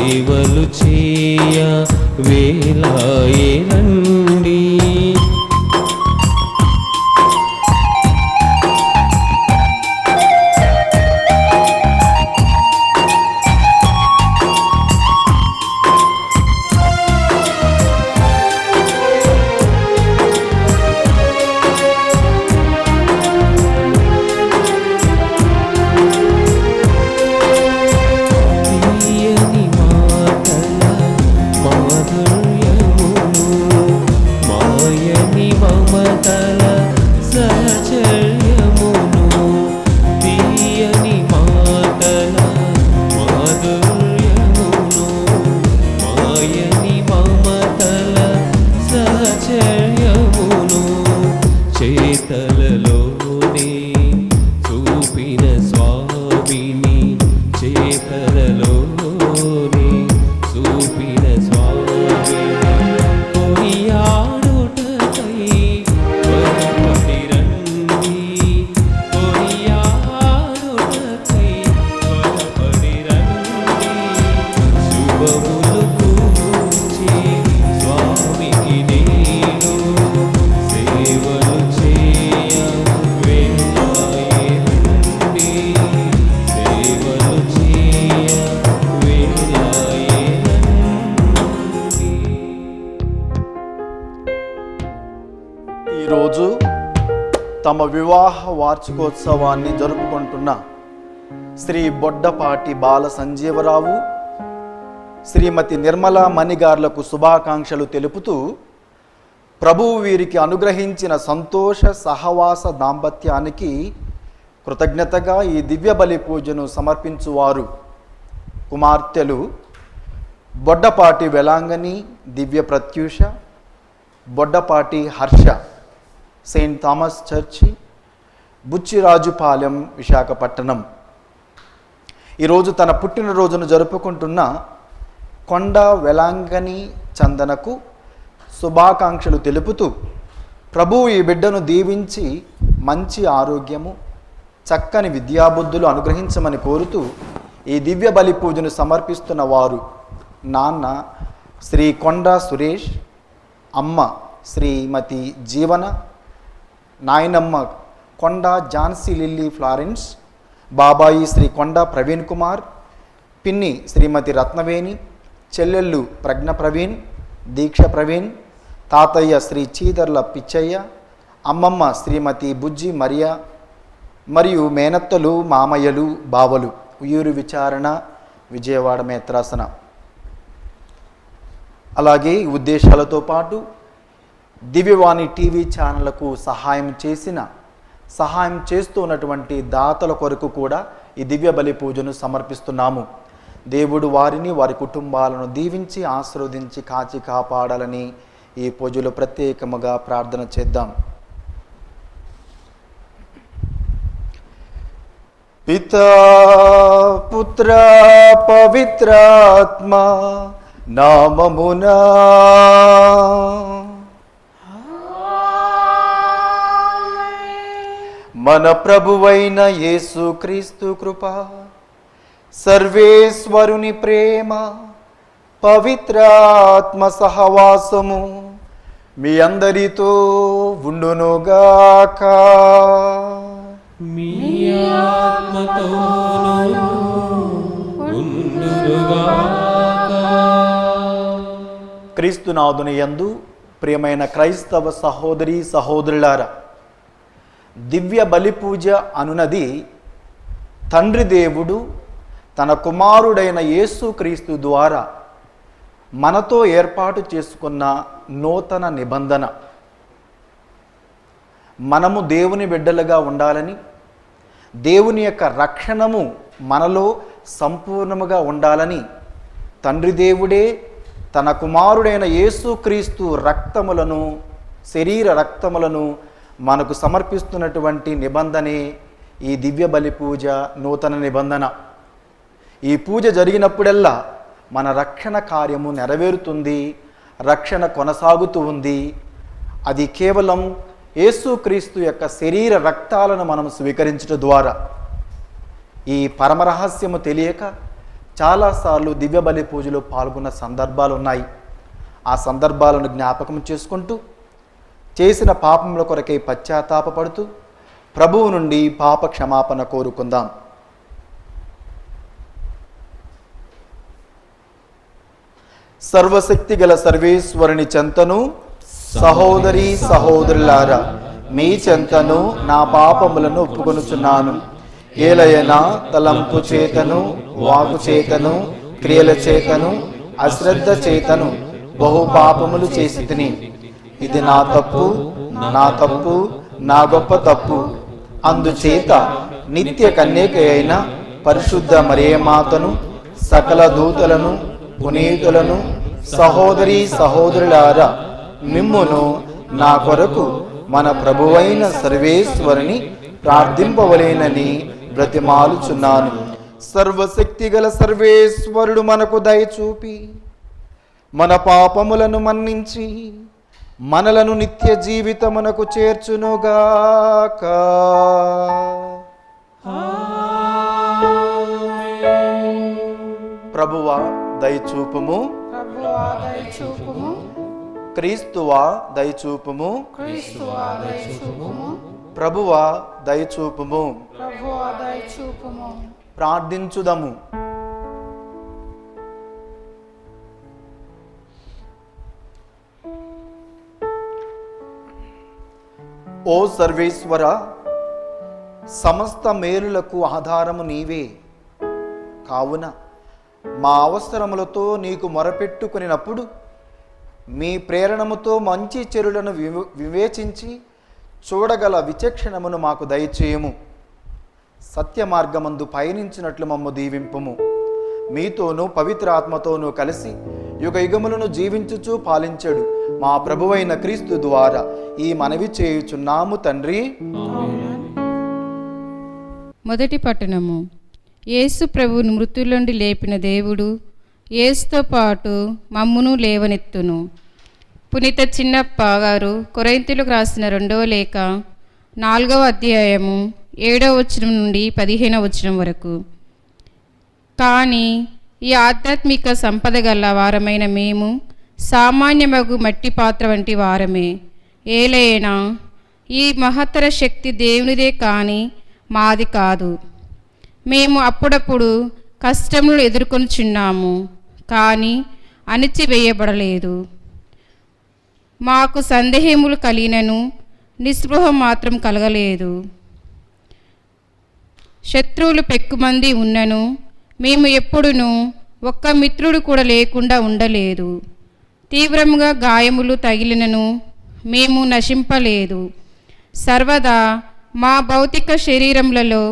సేవలు చేయ వేలాయనండి. చేతలలోనే చూపిన స్వామిని, చేతలలోనే చూపిన స్వామిని కొనియాడుటకై త్వరపడి రండి, కొనియాడుటకై త్వరపడి రండి. శుభములు కూర్చి స్వామికి నేను సేవలు ఈరోజు తమ వివాహ వార్షికోత్సవాన్ని జరుపుకుంటున్న శ్రీ బొడ్డపాటి బాల సంజీవరావు, శ్రీమతి నిర్మలా మణిగార్లకు శుభాకాంక్షలు తెలుపుతూ, ప్రభువు వీరికి అనుగ్రహించిన సంతోష సహవాస దాంపత్యానికి కృతజ్ఞతగా ఈ దివ్య బలి పూజను సమర్పించువారు కుమార్తెలు Boddapati Velankanni Divya Pratyusha, Boddapati Harsha, Saint Thomas Church, Buchirajupalem, Visakhapatnam. ఈరోజు తన పుట్టినరోజును జరుపుకుంటున్న కొండ వెలాంగని చందనకు శుభాకాంక్షలు తెలుపుతూ, ప్రభువు ఈ బిడ్డను దీవించి మంచి ఆరోగ్యము, చక్కని విద్యాబుద్ధులు అనుగ్రహించమని కోరుతూ ఈ దివ్య బలి పూజను సమర్పిస్తున్న వారు నాన్న శ్రీ కొండ సురేష్, అమ్మ శ్రీమతి జీవన, నాయనమ్మ కొండ ఝాన్సీ లిల్లీ ఫ్లారెన్స్, బాబాయి శ్రీ కొండ ప్రవీణ్ కుమార్, పిన్ని శ్రీమతి రత్నవేణి, చెల్లెళ్ళు ప్రజ్ఞ ప్రవీణ్, దీక్ష ప్రవీణ్, తాతయ్య శ్రీ చీదర్ల పిచ్చయ్య, అమ్మమ్మ శ్రీమతి బుజ్జి మరియా మరియు మేనత్తలు, మామయ్యలు, బావలు. ఉయ్యూరు విచారణ, విజయవాడ మేత్రాసన. అలాగే ఈ ఉద్దేశాలతో పాటు దివ్యవాణి టీవీ ఛానళ్లకు సహాయం చేస్తూ ఉన్నటువంటి దాతల కొరకు కూడా ఈ దివ్య బలి పూజను సమర్పిస్తున్నాము. దేవుడు వారిని, వారి కుటుంబాలను దీవించి ఆశీర్వదించి కాచి కాపాడాలని ఈ పూజలో ప్రత్యేకముగా ప్రార్థన చేద్దాం. పితా పుత్ర పవిత్రాత్మ నామమునా మన ప్రభువైన యేసుక్రీస్తు కృప, సర్వేశ్వరుని ప్రేమ, పవిత్రాత్మ సహవాసము మీ అందరితో ఉండునుగాక. మీ ఆత్మతోను ఉండునుగాక. క్రీస్తునాథుని యందు ప్రియమైన క్రైస్తవ సహోదరి సహోదరులారా, దివ్య బలి పూజ అనునది తండ్రి దేవుడు తన కుమారుడైన యేసుక్రీస్తు ద్వారా మనతో ఏర్పాటు చేసుకున్న నూతన నిబంధన. మనము దేవుని బిడ్డలుగా ఉండాలని, దేవుని యొక్క రక్షణము మనలో సంపూర్ణముగా ఉండాలని తండ్రి దేవుడే తన కుమారుడైన యేసుక్రీస్తు రక్తములను, శరీర రక్తములను మనకు సమర్పిస్తున్నటువంటి నిబంధనే ఈ దివ్య బలి పూజ, నూతన నిబంధన. ఈ పూజ జరిగినప్పుడల్లా మన రక్షణ కార్యము నెరవేరుతుంది, రక్షణ కొనసాగుతూ ఉంది. అది కేవలం యేసుక్రీస్తు యొక్క శరీర రక్తాలను మనం స్వీకరించడం ద్వారా. ఈ పరమరహస్యము తెలియక చాలాసార్లు దివ్య బలి పూజలో పాల్గొన్న సందర్భాలు ఉన్నాయి. ఆ సందర్భాలను జ్ఞాపకం చేసుకుంటూ చేసిన పాపముల కొరకై పశ్చాత్తాపపడుతూ ప్రభువు నుండి పాప క్షమాపణ కోరుకుందాం. సర్వశక్తి గల సర్వేశ్వరుని చెంతను సహోదరి సహోదరులారా, మీ చెంతను నా పాపములను ఒప్పుకొనుచున్నాను. ఏలయనా తలంపు చేతను, వాకు చేతను, క్రియల చేతను, అశ్రద్ధ చేతను బహు పాపములు చేసి తిని. ఇది నా తప్పు, నా గొప్ప తప్పు. అందుచేత నిత్య కన్యక అయిన పరిశుద్ధ మరియమాతను, సకల దూతలను, పునీతులను, సహోదరి సహోదరులారా, మిమ్మును నా కొరకు మన ప్రభువైన సర్వేశ్వరుని ప్రార్థింపవలేనని బ్రతిమాలుచున్నాను. సర్వశక్తి గల సర్వేశ్వరుడు మనకు దయచూపి మన పాపములను మన్నించి మనలను నిత్య జీవితమునకు చేర్చునుగాక. ప్రభువా దయచూపుము, క్రీస్తువా దయచూపుము, ప్రభువా దయచూపుము. ప్రార్థించుదము. ఓ సర్వేశ్వర, సమస్త మేలులకు ఆధారము నీవే. కావున మా అవసరములతో నీకు మొరపెట్టుకునినప్పుడు మీ ప్రేరణముతో మంచి చెడులను వివేచించి చూడగల విచక్షణమును మాకు దయచేయము. సత్య మార్గమందు పయనించినట్లు మమ్ము దీవింపుము. మీతోనూ పవిత్ర ఆత్మతోనూ కలిసి యుగ యుగములను జీవించుచూ పాలించడు మా ప్రభువైన క్రీస్తు ద్వారా ఈ మనవి చేయుచున్నాము తండ్రి. మొదటి పట్టణము. యేసు ప్రభువును మృతుల్లోండి లేపిన దేవుడు యేసుతో పాటు మమ్మును లేవనెత్తును. పునీత చిన్నప్ప గారు కొరింథీయులకు రాసిన 2వ లేఖ 4వ అధ్యాయము 7వ వచనం నుండి 15వ వచనం వరకు. కానీ ఈ ఆధ్యాత్మిక సంపద గల వారమైన మేము సామాన్యమగు మట్టి పాత్ర వంటి వారమే. ఏలైనా ఈ మహత్తర శక్తి దేవునిదే కానీ మాది కాదు. మేము అప్పుడప్పుడు కష్టములు ఎదుర్కొనుచున్నాము, కానీ అణిచివేయబడలేదు. మాకు సందేహములు కలిగినను నిస్పృహ మాత్రం కలగలేదు. శత్రువులు పెక్కుమంది ఉన్నను మేము ఎప్పుడునూ ఒక్క మిత్రుడు కూడా లేకుండా ఉండలేదు. తీవ్రముగా గాయములు తగిలినను మేము నశింపలేదు. సర్వదా మా భౌతిక శరీరములలో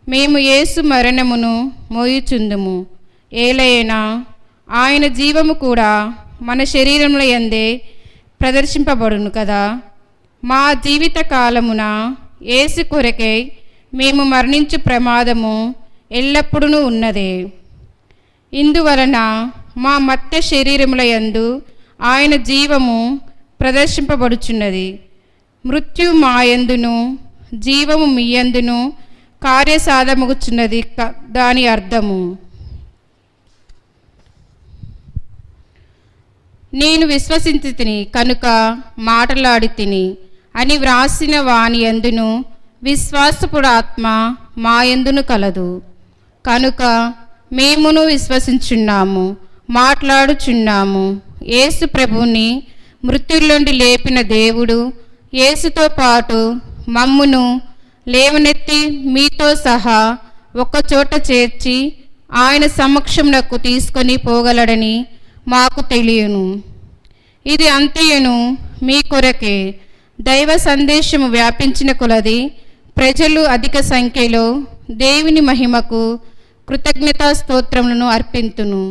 మేము యేసు మరణమును మోయుచుందుము. ఏలైనా ఆయన జీవము కూడా మన శరీరముల యందే ప్రదర్శింపబడును కదా. మా జీవిత కాలమున యేసు కొరకై మేము మరణించు ప్రమాదము ఎల్లప్పుడూ ఉన్నదే. ఇందువలన మా మత్య శరీరముల యందు ఆయన జీవము ప్రదర్శింపబడుచున్నది. మృత్యు మాయందును జీవము మీయందును కార్యసాధమగుచున్నది దాని అర్థము. నేను విశ్వసించి తిని కనుక మాటలాడి తిని అని వ్రాసిన వాని యందును విశ్వాసపుడు ఆత్మ మా యందును కలదు. కనుక మేమును విశ్వసించున్నాము, మాట్లాడుచున్నాము. యేసు ప్రభువుని మృత్యుల్లోండి లేపిన దేవుడు యేసుతో పాటు మమ్మును లేవనెత్తి మీతో సహా ఒక్కచోట చేర్చి ఆయన సమక్షమునకు తీసుకొని పోగలడని మాకు తెలియను. ఇది అంతయును మీ కొరకే. దైవ సందేశము వ్యాపించిన కొలది ప్రజలు అధిక సంఖ్యలో దేవుని మహిమకు కృతజ్ఞతా స్తోత్రములను అర్పింతును.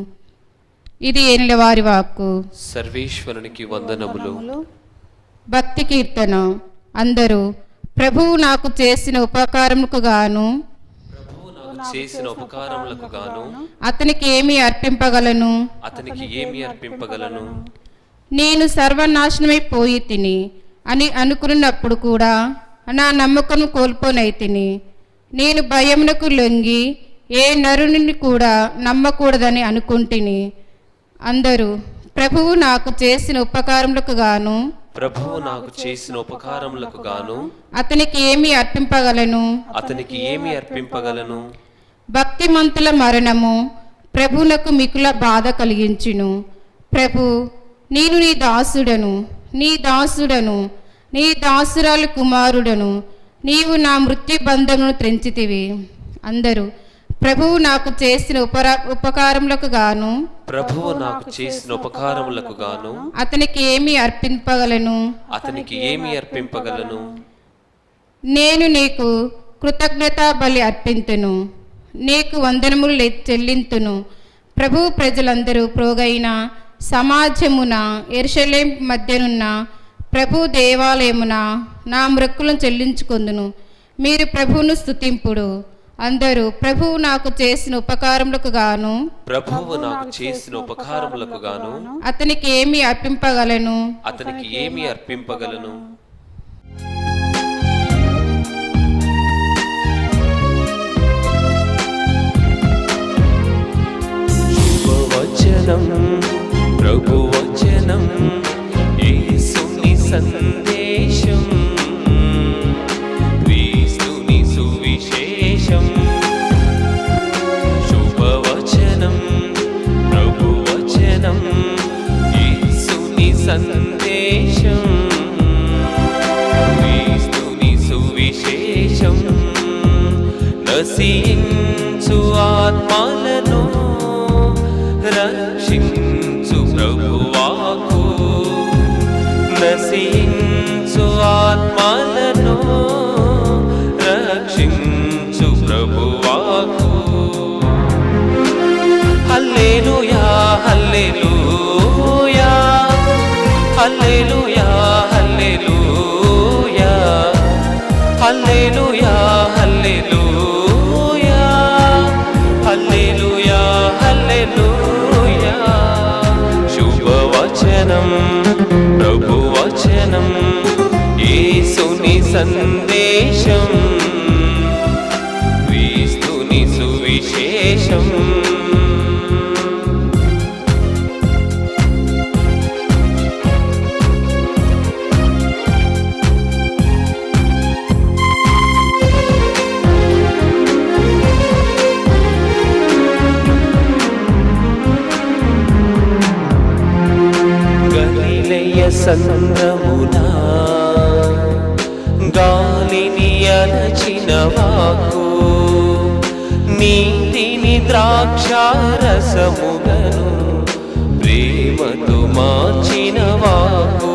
ఇది ఏలిన వారి వాక్కు. సర్వేశ్వరునికి వందనములు. భక్తి కీర్తన. అందరూ ప్రభువు నాకు చేసిన ఉపకారములకు గాను అతనికి ఏమి అర్పింపగలను. నేను సర్వనాశనమైపోయి తిని అని అనుకున్నప్పుడు కూడా నా నమ్మకం కోల్పోనైతిని. నేను భయమునకు లొంగి ఏ నరుని కూడా నమ్మకూడదని అనుకుంటుని. అందరూ ప్రభువు నాకు చేసిన ఉపకారములకు గాను ప్రభువు నాకు చేసిన ఉపకారములకు గాను అతనికి ఏమి అర్పింపగలను? అతనికి ఏమి అర్పింపగలను? భక్తిమంతుల మరణము ప్రభువునకు మికుల బాధ కలిగించును. ప్రభు, నేను నీ దాసుడను, నీ దాసుడను, నీ దాసురాలు కుమారుడను. నీవు నా మృత్యు బంధమును త్రెంచితివి. అందరూ ప్రభువు నాకు చేసిన ఉపకారములకు గాను ప్రభువు నాకు చేసిన ఉపకారములకు గాను అతనికి ఏమి అర్పింపగలను? అతనికి ఏమి అర్పింపగలను? నేను నీకు కృతజ్ఞతా బలి అర్పింతును, నీకు వందనములు చెల్లింతును. ప్రభు, ప్రజలందరూ ప్రోగైన సమాజమున యెరూషలేము మధ్యనున్న ప్రభు దేవాలయమున నా మ్రొక్కులను చెల్లించుకొందును. మీరు ప్రభువును స్తుతింపుడు. అందరూ ప్రభువు నాకు చేసిన ఉపకారములకు గాను ప్రభువు నాకు చేసిన ఉపకారములకు గాను అతనికి ఏమి అర్పింపగలను? అతనికి ఏమి అర్పింపగలను? శుభవచనం ప్రభువచనం యేసుని సందేశం క్రీస్తుని సువిశేషం. శుభవచనం ప్రభువచనం యేసుని సందేశం క్రీస్తుని సువిశేషం. నశించు ఆత్మలను రక్షించు ప్రభువాకు, నశించు ఆత్మలను రక్షించు ప్రభువాకు. హల్లెలూయా హల్లెలూయా హల్లెలూయా హల్లెలూయా హల్లెలూయా హల్లెలూయా హల్లెలూయా హల్లెలూయా. శుభవచనం ప్రభువచనం యేసుని సందేశం క్రీస్తుని సువిశేషం. గలిలయ సంద్రమున గాలిని అణచిన వాకు, నీతిని ద్రాక్షారసముగను ప్రేమతో మార్చిన వాకు.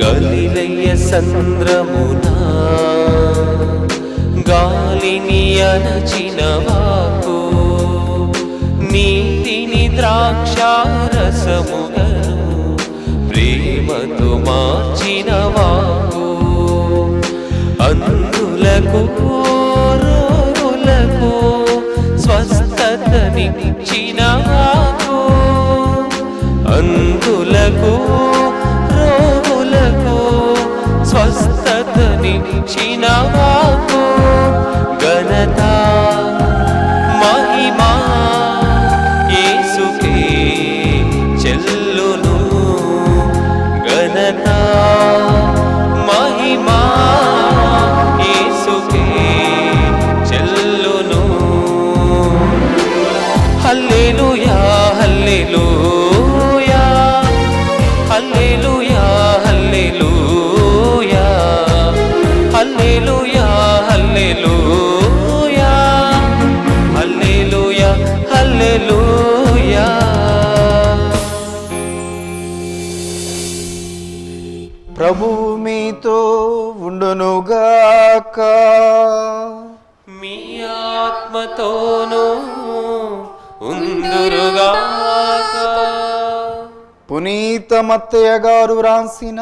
గలిలయ సంద్రమున గాలిని అణచిన వాకు, నీతిని ద్రాక్షారసముగను ప్రేమతో మార్చిన వాకు. అందులకు రోగులకు స్వస్థతనిచ్చిన వాకు, అందులకు రోగులకు స్వస్థతనిచ్చిన వాకు. ఘనత మహిమా యేసుకే చెల్లును, ఘనత మహిమా యేసుకే చెల్లును. హల్లెలూయా హల్లెలూయా హల్లెలూయా హల్లెలూయా హల్లెలూయా హల్లెలూయా హల్లెలూయా హల్లెలూయా. ప్రభువు మీతో ఉండునుగాక. మీ ఆత్మతోనూ ఉందురుగాక. పునీత మత్తయ్య గారు రాసిన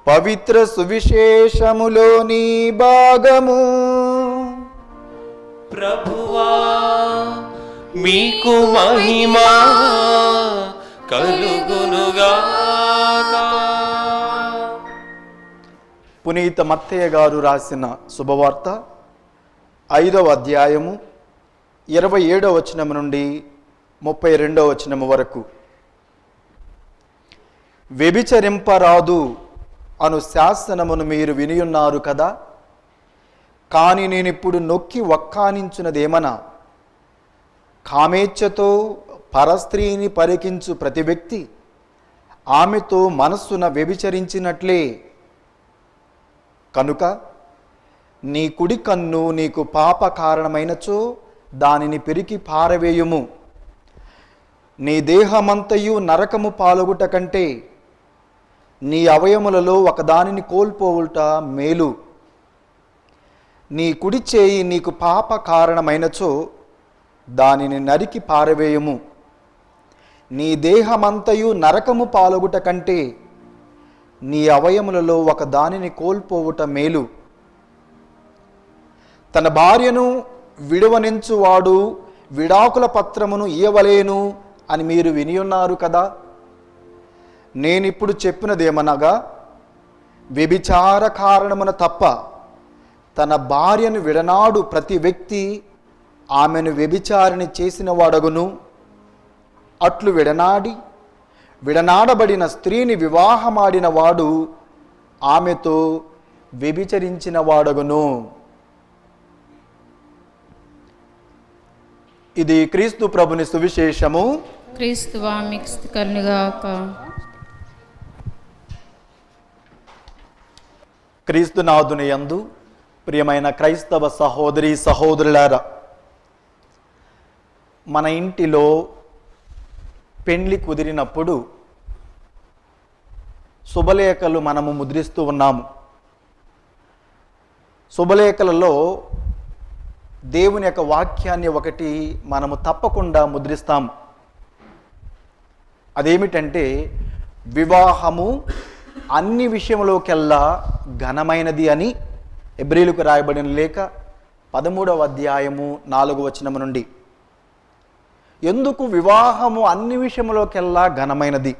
పవిత్ర సువిశేషములోని భాగము. ప్రభువా మీకు మహిమా కలుగునుగాక. పునీత మత్తయ్య గారు రాసిన శుభవార్త 5వ అధ్యాయము 27వ వచనం నుండి 32వ వచనం వరకు. వ్యభిచరింపరాదు అను శాసనమును మీరు వినియున్నారు కదా, కానీ నేనిప్పుడు నొక్కి వక్కానించున్నదేమనా, కామేచ్ఛతో పరస్త్రీని పరికించు ప్రతి వ్యక్తి ఆమెతో మనస్సున వ్యభిచరించినట్లే. కనుక నీ కుడి కన్ను నీకు పాప కారణమైనచో దానిని పెరికి పారవేయుము. నీ దేహమంతయు నరకము పాలగుట కంటే నీ అవయములలో ఒకదానిని కోల్పోవుట మేలు. నీ కుడి చేయి నీకు పాప కారణమైనచో దానిని నరికి పారవేయుము. నీ దేహమంతయు నరకము పాలగుట కంటే నీ అవయములలో ఒక దానిని కోల్పోవుట మేలు. తన భార్యను విడువనించువాడు విడాకుల పత్రమును ఇయ్యవలేను అని మీరు వినియున్నారు కదా. నేనిప్పుడు చెప్పినదేమనగా, వ్యభిచార కారణమున తప్ప తన భార్యను విడనాడు ప్రతి వ్యక్తి ఆమెను వ్యభిచారిణి చేసిన వాడగును. అట్లు విడనాడబడిన స్త్రీని వివాహమాడిన వాడు ఆమెతో వ్యభిచరించిన వాడగును. ఇది క్రీస్తు ప్రభుని సువిశేషము. క్రీస్తువా మీకు స్తుతి కలుగుగాక. క్రీస్తునాథుని యందు ప్రియమైన క్రైస్తవ సహోదరి సహోదరులారా, మన ఇంటిలో పెండ్లి కుదిరినప్పుడు శుభలేఖలు మనము ముద్రిస్తూ ఉన్నాము. శుభలేఖలలో దేవుని యొక్క వాక్యాన్ని ఒకటి మనము తప్పకుండా ముద్రిస్తాము. అదేమిటంటే, వివాహము అన్ని విషయంలోకెల్లా ఘనమైనది అని హెబ్రీయులకు రాయబడిన లేఖ 13వ అధ్యాయము 4వ వచనం నుండి. ఎందుకు వివాహము అన్ని విషయంలోకెల్లా ఘనమైనది?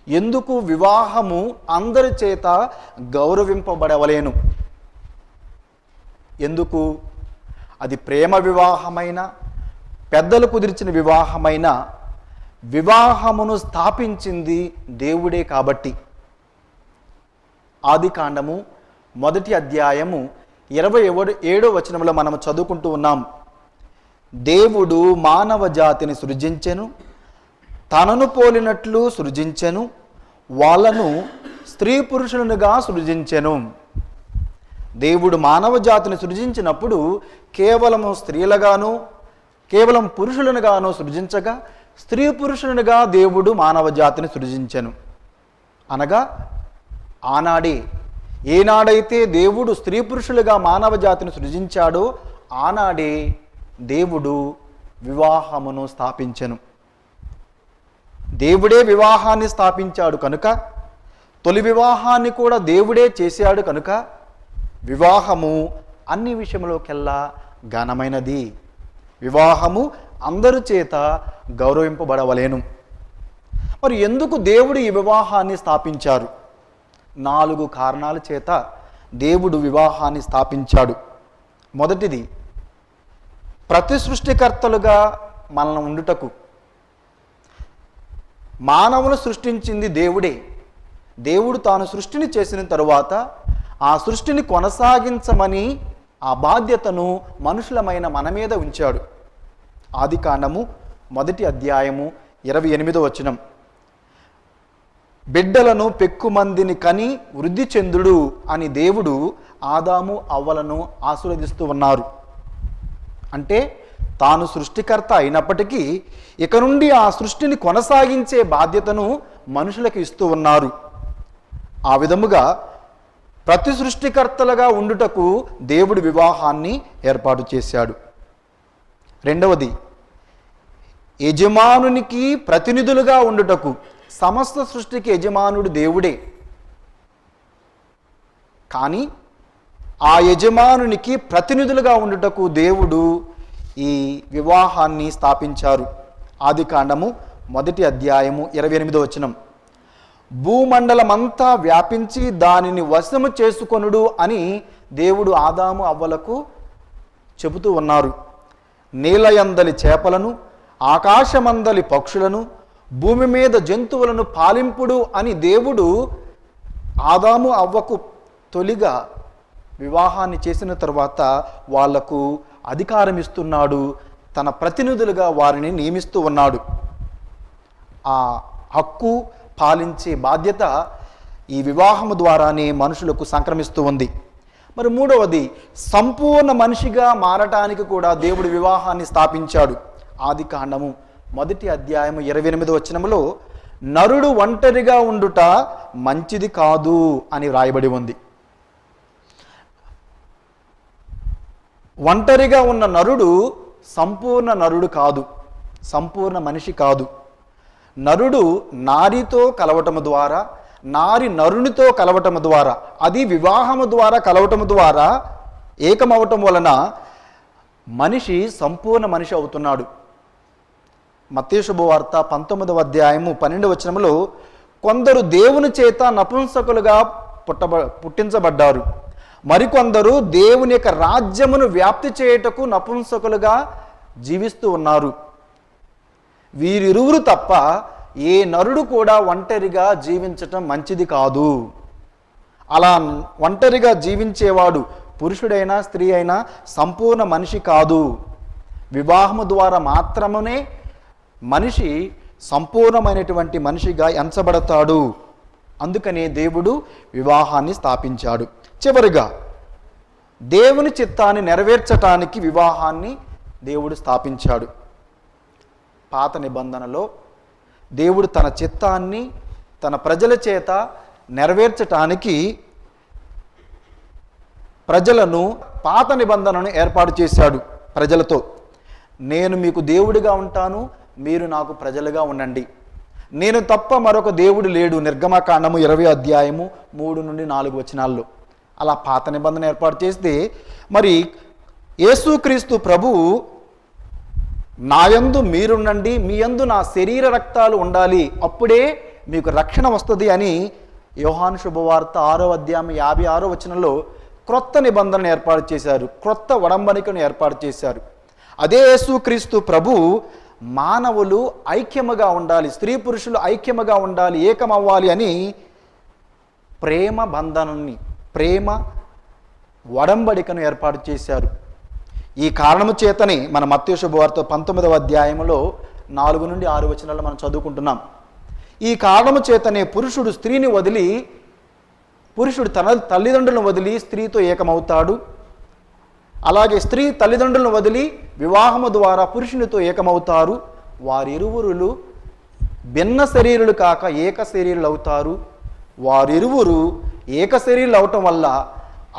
ఎందుకు వివాహము అందరి చేత గౌరవింపబడవలేను? ఎందుకు? అది ప్రేమ వివాహమైన, పెద్దలు కుదిర్చిన వివాహమైన, వివాహమును స్థాపించింది దేవుడే కాబట్టి. ఆదికాండము 1వ అధ్యాయము 27వ వచనంలో మనం చదువుకుంటూ ఉన్నాం. దేవుడు మానవ జాతిని సృజించెను, తనను పోలినట్లు సృజించెను, వాళ్ళను స్త్రీ పురుషులనుగా సృజించెను. దేవుడు మానవ జాతిని సృజించినప్పుడు కేవలము స్త్రీలుగాను కేవలం పురుషులనుగాను సృజించగా, స్త్రీ పురుషులనుగా దేవుడు మానవ జాతిని సృజించెను. అనగా ఆనాడే, ఏనాడైతే దేవుడు స్త్రీ పురుషులుగా మానవ జాతిని సృజించాడో ఆనాడే దేవుడు వివాహమును స్థాపించెను. దేవుడే వివాహాన్ని స్థాపించాడు కనుక, తొలి వివాహాన్ని కూడా దేవుడే చేశాడు కనుక, వివాహము అన్ని విషయంలోకెల్లా ఘనమైనది. వివాహము అందరి చేత గౌరవింపబడవలేను. మరి ఎందుకు దేవుడు ఈ వివాహాన్ని స్థాపించారు? 4 కారణాల చేత దేవుడు వివాహాన్ని స్థాపించాడు. మొదటిది, ప్రతి సృష్టికర్తలుగా మనల్ని ఉండుటకు. మానవులు సృష్టించింది దేవుడే. దేవుడు తాను సృష్టిని చేసిన తరువాత ఆ సృష్టిని కొనసాగించమని ఆ బాధ్యతను మనుషులమైన మన మీద ఉంచాడు. ఆదికాండము 1వ అధ్యాయము 28వ వచనం. బిడ్డలను పెక్కుమందిని కని వృద్ధి చెందుడు అని దేవుడు ఆదాము అవ్వలను ఆశీర్వదిస్తూ ఉన్నారు. అంటే తాను సృష్టికర్త అయినప్పటికీ ఇక నుండి ఆ సృష్టిని కొనసాగించే బాధ్యతను మనుషులకు ఇస్తూ ఉన్నారు. ఆ విధముగా ప్రతి సృష్టికర్తలుగా ఉండుటకు దేవుడు వివాహాన్ని ఏర్పాటు చేశాడు. రెండవది, యజమానునికి ప్రతినిధులుగా ఉండుటకు. సమస్త సృష్టికి యజమానుడు దేవుడే, కానీ ఆ యజమానునికి ప్రతినిధులుగా ఉండుటకు దేవుడు ఈ వివాహాన్ని స్థాపించారు. ఆదికాండము 1వ అధ్యాయము 28వ వచనం. భూమండలమంతా వ్యాపించి దానిని వశము చేసుకొనుడు అని దేవుడు ఆదాము అవ్వలకు చెబుతూ ఉన్నారు. నీలయందలి చేపలను, ఆకాశమందలి పక్షులను, భూమి మీద జంతువులను పాలింపుడు అని దేవుడు ఆదాము అవ్వకు తొలిగా వివాహాన్ని చేసిన తర్వాత వాళ్లకు అధికారం ఇస్తున్నాడు. తన ప్రతినిధులుగా వారిని నియమిస్తూ ఉన్నాడు. ఆ హక్కు, పాలించే బాధ్యత ఈ వివాహము ద్వారానే మనుషులకు సంక్రమిస్తూ ఉంది. మరి మూడవది, సంపూర్ణ మనిషిగా మారటానికి కూడా దేవుడు వివాహాన్ని స్థాపించాడు. ఆదికాండము 1వ అధ్యాయము 28వ వచనములో నరుడు ఒంటరిగా ఉండుట మంచిది కాదు అని వ్రాయబడి ఉంది. ఒంటరిగా ఉన్న నరుడు సంపూర్ణ నరుడు కాదు, సంపూర్ణ మనిషి కాదు. నరుడు నారితో కలవటము ద్వారా, నారి నరునితో కలవటము ద్వారా, అది వివాహము ద్వారా కలవటము ద్వారా ఏకమవటం వలన మనిషి సంపూర్ణ మనిషి అవుతున్నాడు. మత్తయి శుభవార్త 19వ అధ్యాయము 12వ వచనములో కొందరు దేవుని చేత నపుంసకులుగా పుట్టించబడ్డారు, మరికొందరు దేవుని యొక్క రాజ్యమును వ్యాప్తి చేయుటకు నపుంసకులుగా జీవిస్తూ ఉన్నారు. వీరిరువురు తప్ప ఏ నరుడు కూడా ఒంటరిగా జీవించటం మంచిది కాదు. అలా ఒంటరిగా జీవించేవాడు పురుషుడైనా స్త్రీ అయినా సంపూర్ణ మనిషి కాదు. వివాహము ద్వారా మాత్రమే మనిషి సంపూర్ణమైనటువంటి మనిషిగా ఎంచబడతాడు. అందుకనే దేవుడు వివాహాన్ని స్థాపించాడు. చివరిగా, దేవుని చిత్తాన్ని నెరవేర్చటానికి వివాహాన్ని దేవుడు స్థాపించాడు. పాత నిబంధనలో దేవుడు తన చిత్తాన్ని తన ప్రజల చేత నెరవేర్చటానికి ప్రజలను, పాత నిబంధనను ఏర్పాటు చేశాడు ప్రజలతో. నేను మీకు దేవుడిగా ఉంటాను, మీరు నాకు ప్రజలుగా ఉండండి, నేను తప్ప మరొక దేవుడు లేడు. నిర్గమకాండము 20వ అధ్యాయము 3 నుండి 4 వచనాల్లో అలా పాత నిబంధన ఏర్పాటు చేస్తే, మరి యేసుక్రీస్తు ప్రభువు నాయందు మీరుండండి, మీ యందు నా శరీర రక్తాలు ఉండాలి, అప్పుడే మీకు రక్షణ వస్తుంది అని యోహాను శుభవార్త 6వ అధ్యాయం 56వ వచనంలో క్రొత్త నిబంధనను ఏర్పాటు చేశారు, క్రొత్త ఒడంబడికను ఏర్పాటు చేశారు. అదే యేసుక్రీస్తు ప్రభు మానవులు ఐక్యముగా ఉండాలి, స్త్రీ పురుషులు ఐక్యముగా ఉండాలి, ఏకమవ్వాలి అని ప్రేమ బంధనాన్ని, ప్రేమ ఒడంబడికను ఏర్పాటు చేశారు. ఈ కారణము చేతనే మన మత్తయి శుభవార్త 19వ అధ్యాయంలో 4 నుండి 6 వచనాలు మనం చదువుకుంటున్నాం. ఈ కారణము చేతనే పురుషుడు స్త్రీని వదిలి, పురుషుడు తన తల్లిదండ్రులను వదిలి స్త్రీతో ఏకమవుతాడు. అలాగే స్త్రీ తల్లిదండ్రులను వదిలి వివాహము ద్వారా పురుషునితో ఏకమవుతారు. వారిరువురు భిన్న శరీరులు కాక ఏక శరీరులు అవుతారు. వారిరువురు ఏక శరీరులు అవటం వల్ల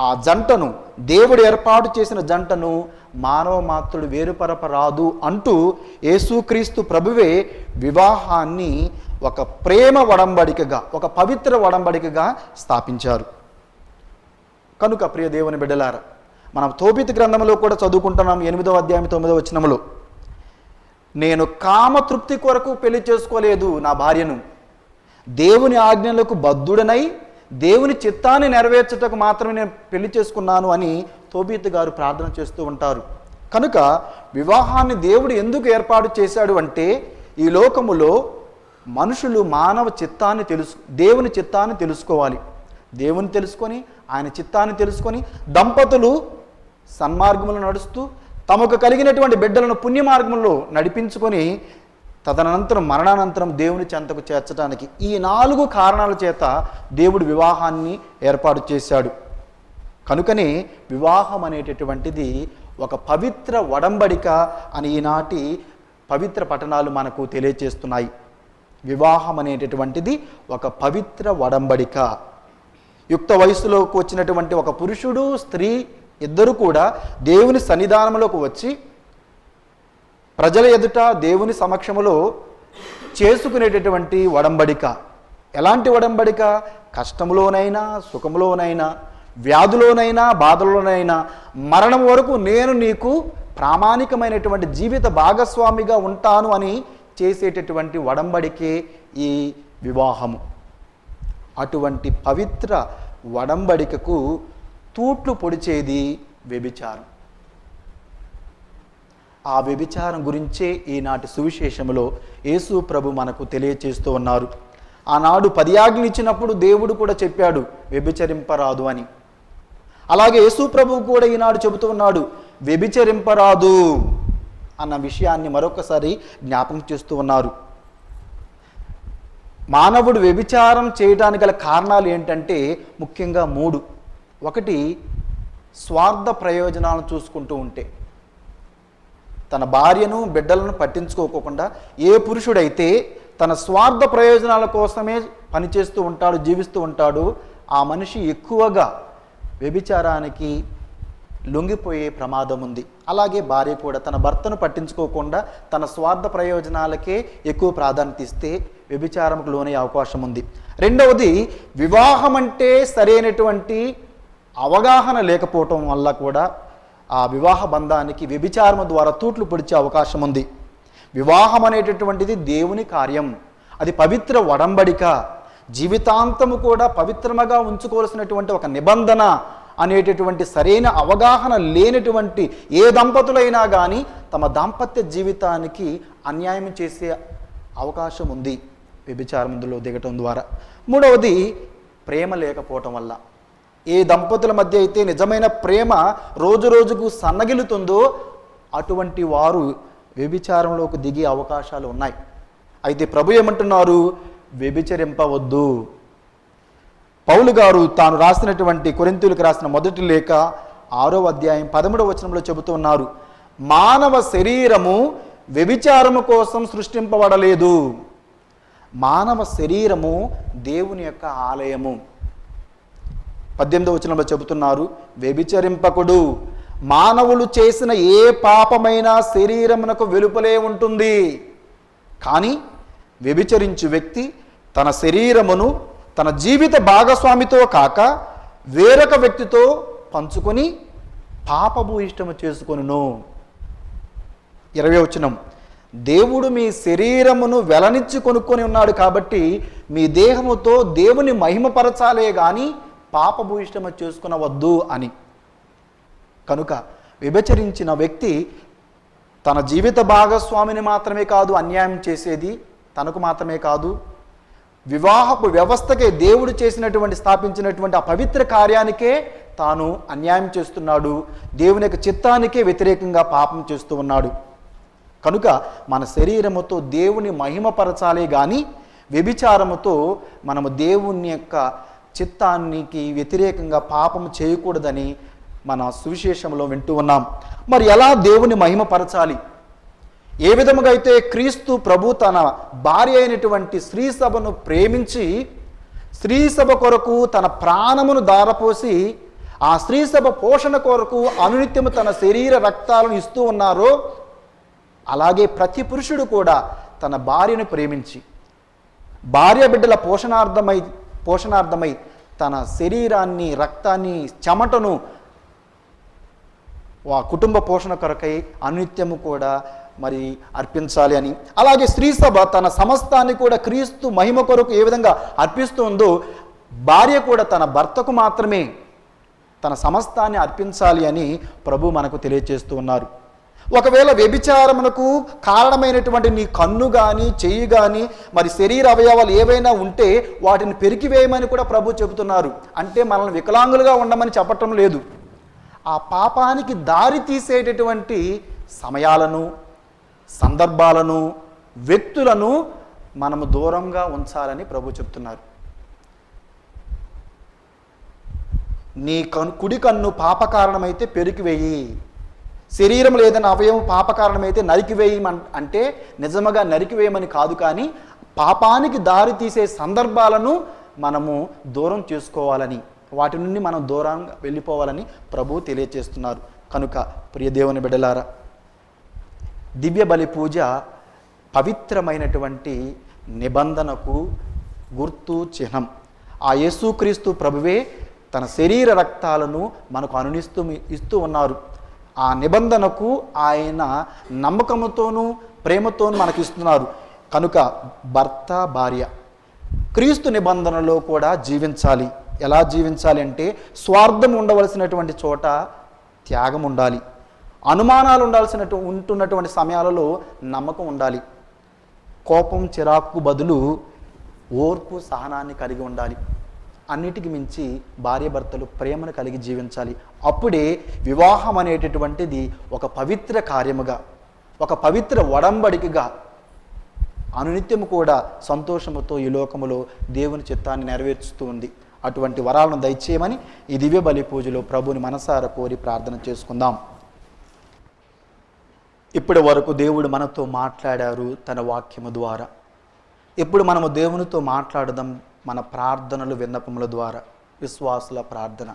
ఆ జంటను, దేవుడు ఏర్పాటు చేసిన జంటను మానవ మాత్రుడు వేరుపరపరాదు అంటూ యేసుక్రీస్తు ప్రభువే వివాహాన్ని ఒక ప్రేమ ఒడంబడికగా, ఒక పవిత్ర ఒడంబడికగా స్థాపించారు. కనుక ప్రియ దేవుని బిడ్డలారా, మనం తోబితు గ్రంథంలో కూడా చదువుకుంటున్నాం 8వ అధ్యాయం 9వ వచనంలో, నేను కామతృప్తి కొరకు పెళ్లి చేసుకోలేదు నా భార్యను, దేవుని ఆజ్ఞలకు బద్ధుడనై దేవుని చిత్తాన్ని నెరవేర్చటకు మాత్రమే నేను పెళ్లి చేసుకున్నాను అని తోబితు గారు ప్రార్థన చేస్తూ ఉంటారు. కనుక వివాహాన్ని దేవుడు ఎందుకు ఏర్పాటు చేశాడు అంటే, ఈ లోకములో మనుషులు మానవ చిత్తాన్ని దేవుని చిత్తాన్ని తెలుసుకోవాలి. దేవుని తెలుసుకొని, ఆయన చిత్తాన్ని తెలుసుకొని దంపతులు సన్మార్గములు నడుస్తూ తమకు కలిగినటువంటి బిడ్డలను పుణ్య మార్గంలో నడిపించుకొని తదనంతరం మరణానంతరం దేవుని చెంతకు చేర్చడానికి ఈ 4 కారణాల చేత దేవుడు వివాహాన్ని ఏర్పాటు చేశాడు. కనుకనే వివాహం అనేటటువంటిది ఒక పవిత్ర ఒడంబడిక అని ఈనాటి పవిత్ర పఠనాలు మనకు తెలియచేస్తున్నాయి. వివాహం అనేటటువంటిది ఒక పవిత్ర ఒడంబడిక. యుక్త వయసులోకి వచ్చినటువంటి ఒక పురుషుడు, స్త్రీ ఇద్దరు కూడా దేవుని సన్నిధానంలోకి వచ్చి ప్రజల ఎదుట దేవుని సమక్షములో చేసుకునేటటువంటి ఒడంబడిక. ఎలాంటి ఒడంబడిక? కష్టంలోనైనా, సుఖంలోనైనా, వ్యాధులోనైనా, బాధలోనైనా, మరణం వరకు నేను నీకు ప్రామాణికమైనటువంటి జీవిత భాగస్వామిగా ఉంటాను అని చేసేటటువంటి ఒడంబడికే ఈ వివాహము. అటువంటి పవిత్ర వడంబడికకు తూట్లు పొడిచేది వ్యభిచారం. ఆ వ్యభిచారం గురించే ఈనాటి సువిశేషములో యేసు ప్రభు మనకు తెలియచేస్తూ ఉన్నారు. ఆనాడు 10 ఆజ్ఞలు ఇచ్చినప్పుడు దేవుడు కూడా చెప్పాడు వ్యభిచరింపరాదు అని. అలాగే యేసు ప్రభువు కూడా ఈనాడు చెబుతూ ఉన్నాడు వ్యభిచరింపరాదు అన్న విషయాన్ని మరొకసారి జ్ఞాపకం చేస్తూ ఉన్నారు. మానవుడు వ్యభిచారం చేయడానికి గల కారణాలు ఏంటంటే ముఖ్యంగా 3. 1, స్వార్థ ప్రయోజనాలను చూసుకుంటూ ఉంటే, తన భార్యను బిడ్డలను పట్టించుకోకుండా ఏ పురుషుడైతే తన స్వార్థ ప్రయోజనాల కోసమే పనిచేస్తూ ఉంటాడు, జీవిస్తూ ఉంటాడు, ఆ మనిషి ఎక్కువగా వ్యభిచారానికి లొంగిపోయే ప్రమాదం ఉంది. అలాగే భార్య కూడా తన భర్తను పట్టించుకోకుండా తన స్వార్థ ప్రయోజనాలకే ఎక్కువ ప్రాధాన్యత ఇస్తే వ్యభిచారంకు లోనే అవకాశం ఉంది. 2వది, వివాహం అంటే సరైనటువంటి అవగాహన లేకపోవటం వల్ల కూడా ఆ వివాహ బంధానికి వ్యభిచారం ద్వారా తూట్లు పొడిచే అవకాశం ఉంది. వివాహం అనేటటువంటిది దేవుని కార్యం, అది పవిత్ర వడంబడిక, జీవితాంతము కూడా పవిత్రముగా ఉంచుకోవాల్సినటువంటి ఒక నిబంధన అనేటటువంటి సరైన అవగాహన లేనటువంటి ఏ దంపతులైనా కానీ తమ దాంపత్య జీవితానికి అన్యాయం చేసే అవకాశం ఉంది వ్యభిచారంలో దిగటం ద్వారా. 3వది, ప్రేమ లేకపోవటం వల్ల. ఏ దంపతుల మధ్య అయితే నిజమైన ప్రేమ రోజు రోజుకు సన్నగిలుతుందో అటువంటి వారు వ్యభిచారంలోకి దిగే అవకాశాలు ఉన్నాయి. అయితే ప్రభు ఏమంటున్నారు? వ్యభిచరింపవద్దు. పౌలు గారు తాను రాసినటువంటి కొరింథీయులకు రాసిన మొదటి లేఖ 6వ అధ్యాయం 13వ వచనంలో చెబుతూ ఉన్నారు, మానవ శరీరము వ్యభిచారము కోసం సృష్టింపబడలేదు. మానవ శరీరము దేవుని యొక్క ఆలయము. 18వ వచనంలో చెబుతున్నారు, వ్యభిచరింపకుడు. మానవులు చేసిన ఏ పాపమైనా శరీరమునకు వెలుపలే ఉంటుంది, కానీ వ్యభిచరించు వ్యక్తి తన శరీరమును తన జీవిత భాగస్వామితో కాక వేరొక వ్యక్తితో పంచుకొని పాపభూయిష్టము చేసుకొనును. 20వ వచనం, దేవుడు మీ శరీరమును వెలనిచ్చి కొనుక్కొని ఉన్నాడు కాబట్టి మీ దేహముతో దేవుని మహిమపరచాలే కానీ పాపభూయిష్టము చేసుకునవద్దు అని. కనుక వ్యభిచరించిన వ్యక్తి తన జీవిత భాగస్వామిని మాత్రమే కాదు అన్యాయం చేసేది, తనకు మాత్రమే కాదు, వివాహపు వ్యవస్థకే దేవుడు చేసినటువంటి స్థాపించినటువంటి ఆ పవిత్ర కార్యానికే తాను అన్యాయం చేస్తున్నాడు, దేవుని యొక్క చిత్తానికే వ్యతిరేకంగా పాపం చేస్తూ ఉన్నాడు. కనుక మన శరీరముతో దేవుని మహిమపరచాలే కానీ వ్యభిచారముతో మనము దేవుని యొక్క చిత్తానికి వ్యతిరేకంగా పాపం చేయకూడదని మన సువిశేషంలో వింటూ ఉన్నాం. మరి ఎలా దేవుని మహిమపరచాలి? ఏ విధముగా అయితే క్రీస్తు ప్రభు తన భార్య అయినటువంటి స్త్రీ సభను ప్రేమించి స్త్రీ సభ కొరకు తన ప్రాణమును దారపోసి ఆ స్త్రీ సభ పోషణ కొరకు అనునిత్యము తన శరీర రక్తాలను ఇస్తూ ఉన్నారో, అలాగే ప్రతి పురుషుడు కూడా తన భార్యను ప్రేమించి భార్య బిడ్డల పోషణార్థమై తన శరీరాన్ని, రక్తాన్ని, చెమటను కుటుంబ పోషణ కొరకై అనునిత్యము కూడా మరి అర్పించాలి అని. అలాగే స్త్రీ సభ తన సమస్తాన్ని కూడా క్రీస్తు మహిమ కొరకు ఏ విధంగా అర్పిస్తుందో భార్య కూడా తన భర్తకు మాత్రమే తన సమస్తాన్ని అర్పించాలి అని ప్రభు మనకు తెలియజేస్తూ ఉన్నారు. ఒకవేళ వ్యభిచారమునకు కారణమైనటువంటి నీ కన్ను కానీ, చెయ్యి కానీ, మరి శరీర అవయవాలు ఏవైనా ఉంటే వాటిని పెరికివేయమని కూడా ప్రభు చెబుతున్నారు. అంటే మనల్ని వికలాంగులుగా ఉండమని చెప్పటం లేదు. ఆ పాపానికి దారి తీసేటటువంటి సమయాలను, సందర్భాలను, వ్యక్తులను మనము దూరంగా ఉంచాలని ప్రభు చెప్తున్నారు. నీ కుడి కన్ను పాప కారణమైతే పెరికివేయి, శరీరంలో ఏదైనా అవయవం పాప కారణమైతే నరికివేయి అంటే నిజముగా నరికివేయమని కాదు, కానీ పాపానికి దారి తీసే సందర్భాలను మనము దూరం చేసుకోవాలని, వాటి నుండి మనం దూరంగా వెళ్ళిపోవాలని ప్రభువు తెలియజేస్తున్నారు. కనుక ప్రియ దేవుని బిడ్డలారా, దివ్య బలి పూజ పవిత్రమైనటువంటి నిబంధనకు గుర్తు, చిహ్నం. ఆ యేసుక్రీస్తు ప్రభువే తన శరీర రక్తాలను మనకు ఇస్తూ ఉన్నారు. ఆ నిబంధనకు ఆయన నమ్మకముతోనూ ప్రేమతోనూ మనకి ఇస్తున్నారు. కనుక భర్త భార్య క్రీస్తు నిబంధనలో కూడా జీవించాలి. ఎలా జీవించాలి అంటే స్వార్థం ఉండవలసినటువంటి చోట త్యాగం ఉండాలి, అనుమానాలు ఉంటున్నటువంటి సమయాలలో నమ్మకం ఉండాలి, కోపం చిరాకు బదులు ఓర్పు సహనాన్ని కలిగి ఉండాలి. అన్నిటికి మించి భార్యాభర్తలు ప్రేమను కలిగి జీవించాలి. అప్పుడే వివాహం అనేటటువంటిది ఒక పవిత్ర కార్యముగా, ఒక పవిత్ర ఒడంబడికగా అనునిత్యము కూడా సంతోషముతో ఈ లోకములో దేవుని చిత్తాన్ని నెరవేర్చుతూ ఉంది. అటువంటి వరాలను దయచేయమని ఈ దివ్య బలి పూజలో ప్రభుని మనసారా కోరి ప్రార్థన చేసుకుందాం. ఇప్పటి వరకు దేవుడు మనతో మాట్లాడారు తన వాక్యము ద్వారా. ఇప్పుడు మనము దేవునితో మాట్లాడదాం మన ప్రార్థనలు విన్నపముల ద్వారా. విశ్వాసుల ప్రార్థన.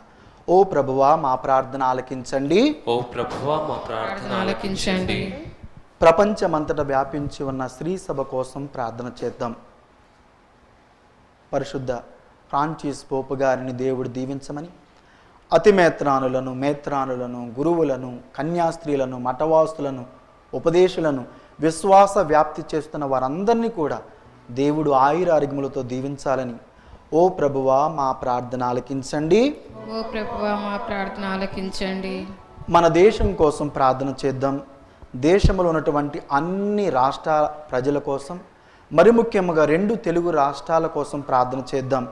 ఓ ప్రభువా మా ప్రార్థన ఆలకించండి. ఓ ప్రభువా మా ప్రార్థన ఆలకించండి. ప్రపంచమంతటా వ్యాపించి ఉన్న స్త్రీ సభ కోసం ప్రార్థన చేద్దాం. పరిశుద్ధ ఫ్రాన్సిస్ పోపు గారిని దేవుడు దీవించమని, అతి మేత్రానులను, గురువులను, కన్యాస్త్రీలను, మఠవాసులను, ఉపదేశులను, విశ్వాస వ్యాప్తి చేస్తున్న వారందరినీ కూడా దేవుడు ఆయురారోగ్యములతో దీవించాలని ఓ ప్రభువా మా ప్రార్థన ఆలకించండి. ఓ ప్రభువా మా ప్రార్థన ఆలకించండి. మన దేశం కోసం ప్రార్థన చేద్దాం. దేశంలో ఉన్నటువంటి అన్ని రాష్ట్రాల ప్రజల కోసం, మరి ముఖ్యంగా 2 తెలుగు రాష్ట్రాల కోసం ప్రార్థన చేద్దాం.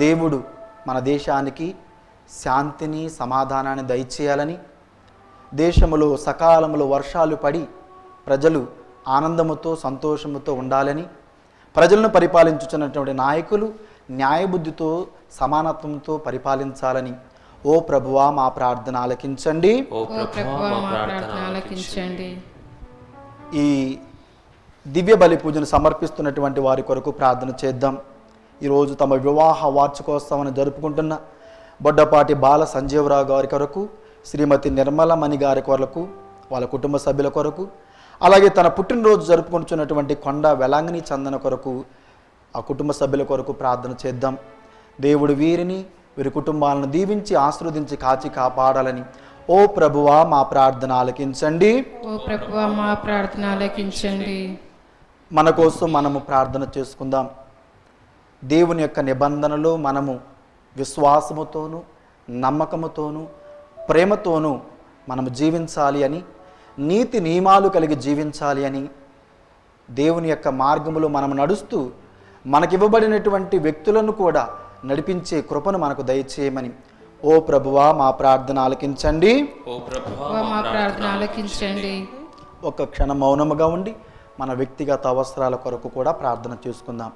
దేవుడు మన దేశానికి శాంతిని, సమాధానాన్ని దయచేయాలని, దేశంలో సకాలంలో వర్షాలు పడి ప్రజలు ఆనందముతో సంతోషముతో ఉండాలని, ప్రజలను పరిపాలించుచున్నటువంటి నాయకులు న్యాయబుద్ధితో సమానత్వంతో పరిపాలించాలని ఓ ప్రభువా మా ప్రార్థన ఆలకించండి. ఓ ప్రభువా మా ప్రార్థన ఆలకించండి. ఈ దివ్య బలి పూజను సమర్పిస్తున్నటువంటి వారి కొరకు ప్రార్థన చేద్దాం. ఈరోజు తమ వివాహ వార్షికోత్సవాన్ని జరుపుకుంటున్న బొడ్డపాటి బాల సంజీవరావు గారి కొరకు, శ్రీమతి నిర్మలమణి గారి కొరకు, వాళ్ళ కుటుంబ సభ్యుల కొరకు, అలాగే తన పుట్టినరోజు జరుపుకుంటున్నటువంటి కొండ వెలాంగిని చందన కొరకు, ఆ కుటుంబ సభ్యుల కొరకు ప్రార్థన చేద్దాం. దేవుడు వీరి కుటుంబాలను దీవించి ఆశీర్వదించి కాచి కాపాడాలని ఓ ప్రభువా మా ప్రార్థన ఆలకించండి. ఓ ప్రభువా మా ప్రార్థన ఆలకించండి. మన కోసం మనము ప్రార్థన చేసుకుందాం. దేవుని యొక్క నిబంధనలో మనము విశ్వాసముతోనూ, నమ్మకముతోనూ, ప్రేమతోనూ మనము జీవించాలి అని, నీతి నియమాలు కలిగి జీవించాలి అని, దేవుని యొక్క మార్గములో మనం నడుస్తూ మనకివ్వబడినటువంటి వ్యక్తులను కూడా నడిపించే కృపను మనకు దయచేయమని ఓ ప్రభువా మా ప్రార్థన ఆలకించండి. ఓ ప్రభువా మా ప్రార్థన ఆలకించండి. ఒక క్షణం మౌనముగా ఉండి మన వ్యక్తిగత అవసరాల కొరకు కూడా ప్రార్థన చేసుకుందాం.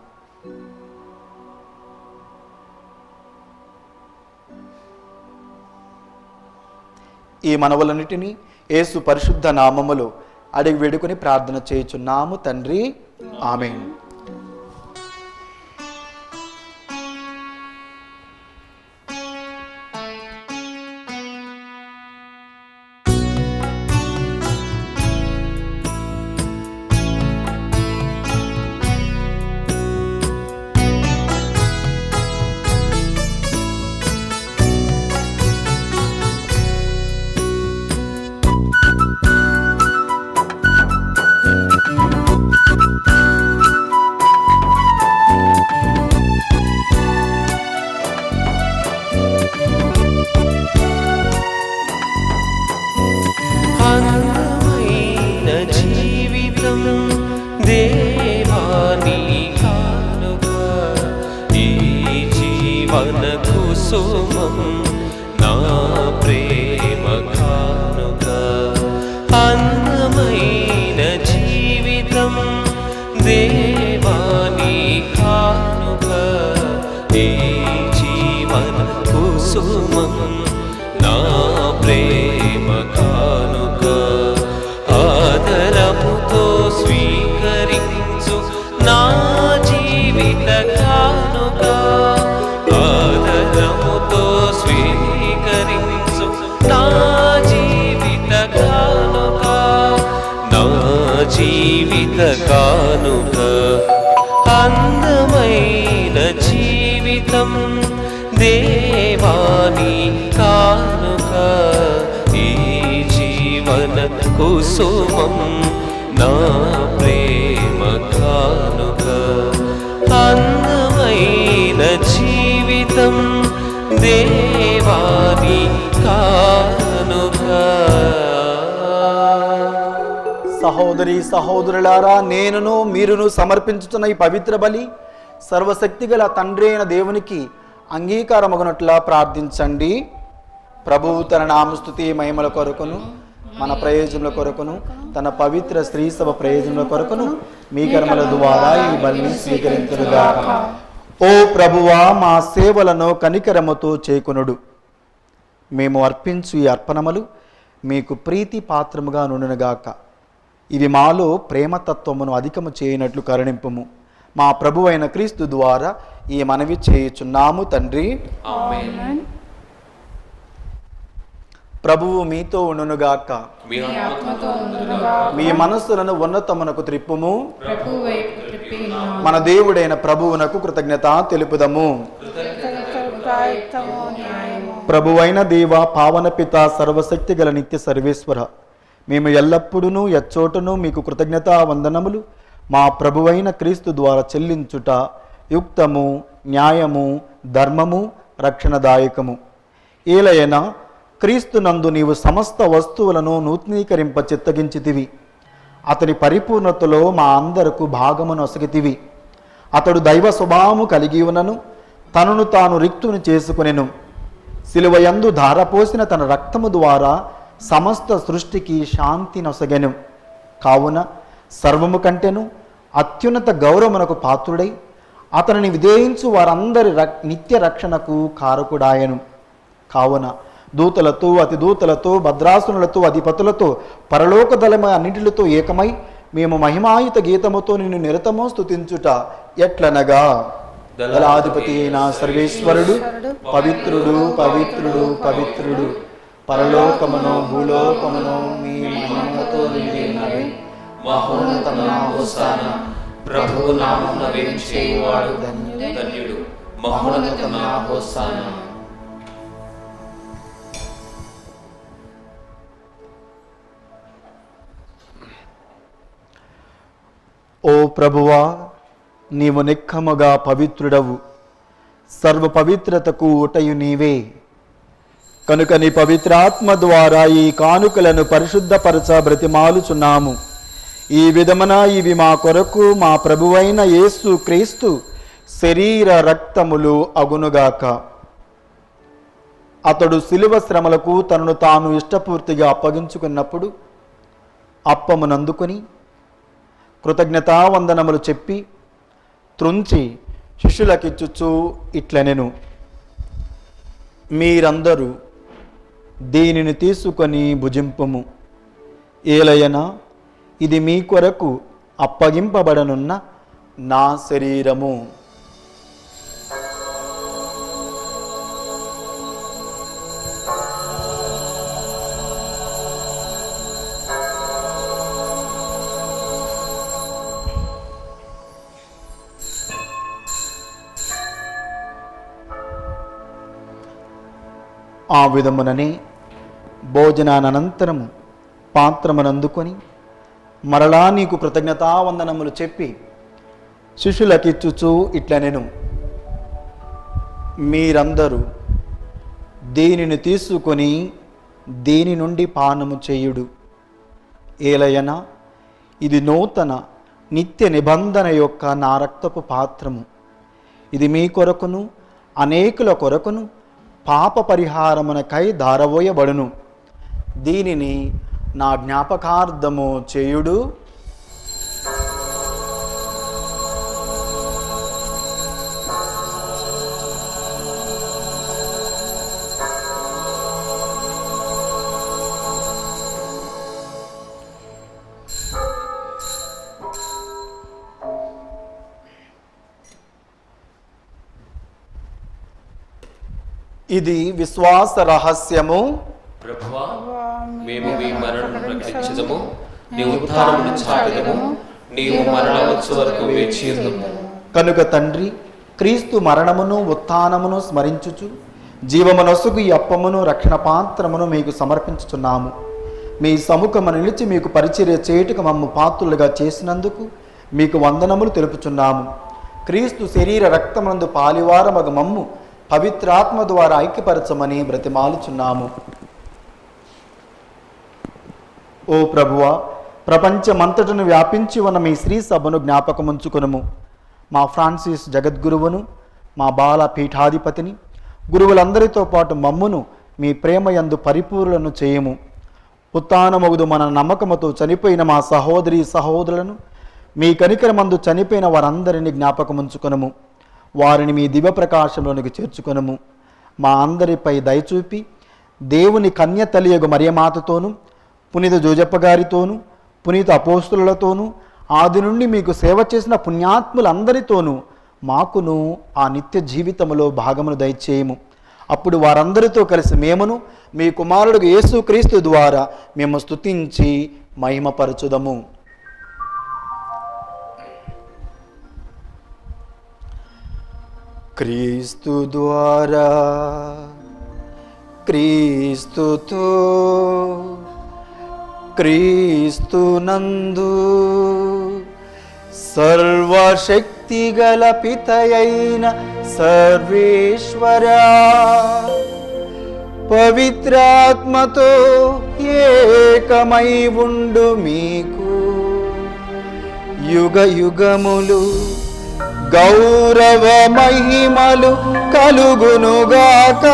ఈ మనవులన్నిటినీ యేసు పరిశుద్ధ నామములో అడిగి వేడుకొని ప్రార్థన చేయుచున్నాము తండ్రి. ఆమేన్. కుసుమం నా ప్రేమ కానుక, అందమైన జీవితం దేవాని కానుక, ఈ జీవన కుసుమం నా ప్రేమ కానుక, ఆదరముతో స్వీకరించు నా జీవిత కానుక, ఆదరముతో స్వీకరించు నా జీవిత కానుక, నా జీవిత కానుక, అందమైన జీవితం దేవాని కానుక, ఈ జీవన కుసుమం నా ప్రేమ కానుక. సహోదరి సహోదరులారా, నేనును మీరును సమర్పించుతున్న ఈ పవిత్ర బలి సర్వశక్తి గల తండ్రి అయిన దేవునికి అంగీకారమగునట్లా ప్రార్థించండి. ప్రభువు తన నామస్తుతి మహిమల కొరకును మన ప్రయోజనముల కొరకును తన పవిత్ర స్త్రీ సభ ప్రయోజనముల కొరకును మీ కర్మల ద్వారా ఈ బలిని స్వీకరించుగాక. ఓ ప్రభువా, మా సేవలను కనికరముతో చేకొనుడు. మేము అర్పించు ఈ అర్పణములు మీకు ప్రీతి పాత్రముగా నుండునుగాక. ఇవి మాలో ప్రేమతత్వమును అధికము చేయనట్లు కరుణింపుము. మా ప్రభు అయిన క్రీస్తు ద్వారా ఈ మనవి చేయుచున్నాము తండ్రి. ఆమేన్. ప్రభువు మీతో ఉండునుగాక. మీ ఆత్మతో ఉండునుగాక. మీ మనస్సులను ఉన్నతమునకు త్రిప్పుము. ప్రభు వైపు త్రిప్పి ఉన్నాము. మన దేవుడైన ప్రభువునకు కృతజ్ఞత తెలుపుదము. ప్రభువైన దేవ, పావన పిత, సర్వశక్తి గల నిత్య సర్వేశ్వర, మేము ఎల్లప్పుడూ ఎచ్చోటను మీకు కృతజ్ఞతా వందనములు మా ప్రభువైన క్రీస్తు ద్వారా చెల్లించుట యుక్తము, న్యాయము, ధర్మము, రక్షణదాయకము. ఏలయన క్రీస్తు నందు నీవు సమస్త వస్తువులను నూతనీకరింప చిత్తగించితివి. అతని పరిపూర్ణతలో మా అందరకు భాగమును ఒసగితివి. అతడు దైవ స్వభావము కలిగి ఉన్నను తనను తాను రిక్తుని చేసుకునెను. సిలువయందు ధారపోసిన తన రక్తము ద్వారా సమస్త సృష్టికి శాంతి నొసగెను. కావున సర్వము కంటెను అత్యున్నత గౌరవమునకు పాత్రుడై అతనిని విధేయించు వారందరి నిత్య రక్షణకు కారకుడాయను. కావున దూతలతో, అతిదూతలతో, భద్రాసునులతో, అధిపతులతో, పరలోక దళమ అన్నింటితో ఏకమై మేము మహిమాయుత గీతముతో నిన్ను నిరతమో స్తుతించుట ఎట్లనగా, దళాధిపతి అయిన సర్వేశ్వరుడు పవిత్రుడు, పవిత్రుడు, పవిత్రుడు, పరలోకమును భూలోకమును మీ మహిమతో నిండి ఉన్నవి. మహోన్నతమున హోసానా. ప్రభువు నామమున వేంచేయువాడు ధన్యుడు. మహోన్నతమున హోసానా. ఓ ప్రభువా, నీవు నిక్కముగా పవిత్రుడవు, సర్వ పవిత్రతకు ఊటయు నీవే. కనుక నీ పవిత్రాత్మ ద్వారా ఈ కానుకలను పరిశుద్ధపరచ బ్రతిమాలుచున్నాము. ఈ విధమున ఇవి మా కొరకు మా ప్రభువైన యేసు క్రీస్తు శరీర రక్తములు అగునుగాక. అతడు శిలువ శ్రమలకు తనను తాను ఇష్టపూర్తిగా అప్పగించుకున్నప్పుడు అప్పమునందుకొని కృతజ్ఞతావందనములు చెప్పి త్రుంచి శిష్యులకిచ్చుచు ఇట్లనెను, మీరందరూ దీనిని తీసుకొని భుజింపుము. ఏలయనా ఇది మీ కొరకు అప్పగింపబడనున్న నా శరీరము. ఆ విధముననే భోజనానంతరము పాత్రమునందుకొని మరలా నీకు కృతజ్ఞతావందనములు చెప్పి శిష్యులకిచ్చుచు ఇట్లనెను, మీరందరూ దీనిని తీసుకొని దీని నుండి పానము చేయుడు. ఏలయనా ఇది నూతన నిత్య నిబంధన యొక్క నా రక్తపు పాత్రము. ఇది మీ కొరకును అనేకుల కొరకును పాప పరిహారమునకై ధారవోయబడును. దీనిని నా జ్ఞాపకార్థము చేయుడు. ఇది విశ్వాస రహస్యము. ప్రభువా, మేము మీ మరణం ప్రకటించుదము, నీ ఉద్ధారమును చాటుదము, నీవు మరల వచ్చు వరకు వేచియుందుము. కనుక తండ్రి, క్రీస్తు మరణమును ఉత్థానమును స్మరించుచు జీవమునొసుగు ఈ అప్పమును రక్షణ పాత్రమును మీకు సమర్పించుచున్నాము. మీ సముఖము నిలిచి మీకు పరిచర్య చేయుటకు మమ్ము పాత్రులుగా చేసినందుకు మీకు వందనములు తెలుపుచున్నాము. క్రీస్తు శరీర రక్తమునందు పాలివారమగు మమ్ము పవిత్రాత్మ ద్వారా ఐక్యపరచమని బ్రతిమాలుచున్నాము. ఓ ప్రభువా, ప్రపంచమంతటను వ్యాపించి ఉన్న మీ శ్రీ సభను జ్ఞాపకముంచుకొనుము. మా ఫ్రాన్సిస్ జగద్గురువును, మా బాల పీఠాధిపతిని, గురువులందరితో పాటు మమ్మును మీ ప్రేమయందు పరిపూర్ణను చేయము. ఉత్థానమగుదు మన నమ్మకముతో చనిపోయిన మా సహోదరి సహోదరులను, మీ కనికరమందు చనిపోయిన వారందరినీ జ్ఞాపకముంచుకొనుము. వారిని మీ దివ్య ప్రకాశంలోనికి చేర్చుకొనుము. మా అందరిపై దయచూపి దేవుని కన్య తల్లియగు మరియమాతతోనూ, పునీత జోజప్ప గారితోనూ, పునీత అపోస్తులతోనూ, ఆది నుండి మీకు సేవ చేసిన పుణ్యాత్ములందరితోనూ మాకును ఆ నిత్య జీవితములో భాగమును దయచేయము. అప్పుడు వారందరితో కలిసి మేమును మీ కుమారుడు యేసుక్రీస్తు ద్వారా మేము స్తుతించి మహిమపరచుదము. క్రీస్తు ద్వారా, క్రీస్తుతో, క్రీస్తునందు సర్వశక్తిగల పితయైన సర్వేశ్వరా, పవిత్రాత్మతో ఏకమై ఉండు మీకు యుగ యుగములు గౌరవ మహిమలు కలుగునుగాక.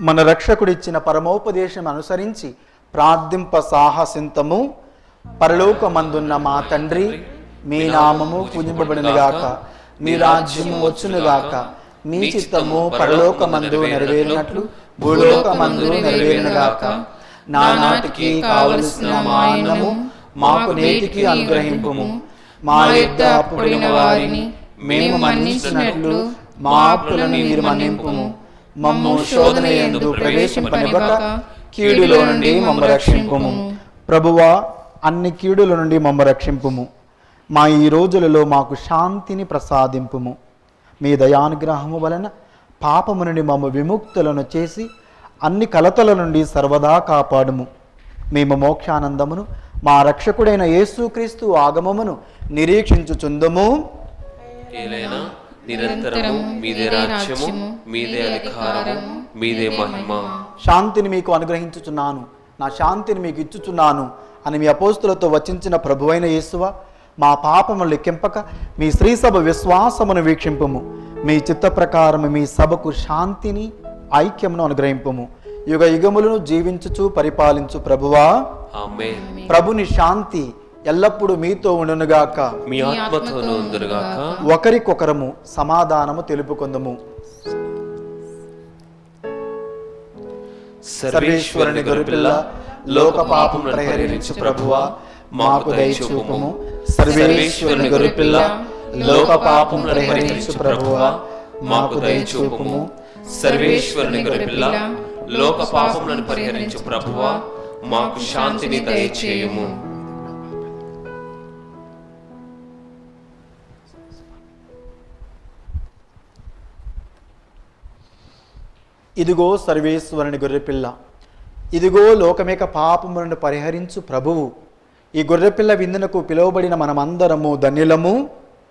మన రక్షకుడిచ్చిన పరమోపదేశం అనుసరించి ప్రార్థింప సాహసింతము. పరలోకమందున్న మా తండ్రి, మీ నామము పూజింపబడినగాక, మీ రాజ్యము వచ్చునుగాక, మీ చిత్తము పరలోకమందు నెరవేరినట్లు భూలోకమందు నెరవేరినగాక. నానాటికి కావలసిన మా అన్నము మాకు నేటికి అనుగ్రహింపుము. మా యొద్ద అప్పుడైన వారిని మేము మన్నించినట్లు మా అప్పులను మీరు మన్నింపుము. మమ్ము శోధన యందు ప్రవేశింపనివ్వక కీడులో నుండి మమ్మ రక్షింపుము. ప్రభువా, అన్ని కీడుల నుండి మమ్మ రక్షింపుము. మా ఈ రోజులలో మాకు శాంతిని ప్రసాదింపుము. మీ దయానుగ్రహము వలన పాపము నుండి మమ్మ విముక్తులను చేసి అన్ని కలతల నుండి సర్వదా కాపాడుము. మేము మోక్షానందమును మా రక్షకుడైన యేసుక్రీస్తు ఆగమమును నిరీక్షించుచుందుము. నిరంతరము మీదే రాజ్యము, మీదే అధికారము, మీదే మహిమ. శాంతిని మీకు అనుగ్రహించుచున్నాను, నా శాంతిని మీకు ఇచ్చుచున్నాను అని మీ అపోస్తులతో వచించిన ప్రభువైన యేసువా, మా పాపములు లెక్కింపక మీ శ్రీసభ విశ్వాసమును వీక్షింపుము. మీ చిత్త ప్రకారము మీ సభకు శాంతిని ఐక్యమును అనుగ్రహింపుము. యుగ యుగములను జీవించుచు పరిపాలించు ప్రభువా, ఆమేన్. ప్రభుని శాంతి ఎల్లప్పుడూ మీతో ఉండునుగాక, మీ ఆత్మతోనూ ఉండునుగాక. ఒకరికొకరము సమాధానము తెలుపుకొందుము. సర్వేశ్వరుని గొర్రెపిల్ల, లోక పాపం పరిహరించు ప్రభువా, మాకు దయచూపుము. సర్వేశ్వరుని గొర్రెపిల్ల, లోక పాపం పరిహరించు ప్రభువా, మాకు దయచూపుము. సర్వేశ్వరుని గొర్రెపిల్ల, లోక పాపములను పరిహరించు ప్రభువా, మాకు శాంతిని దయచేయుము. ఇదిగో సర్వేశ్వరుని గొర్రెపిల్ల, ఇదిగో లోకమేక పాపములను పరిహరించు ప్రభువు. ఈ గొర్రెపిల్ల విందునకు పిలువబడిన మనమందరము ధన్యులము.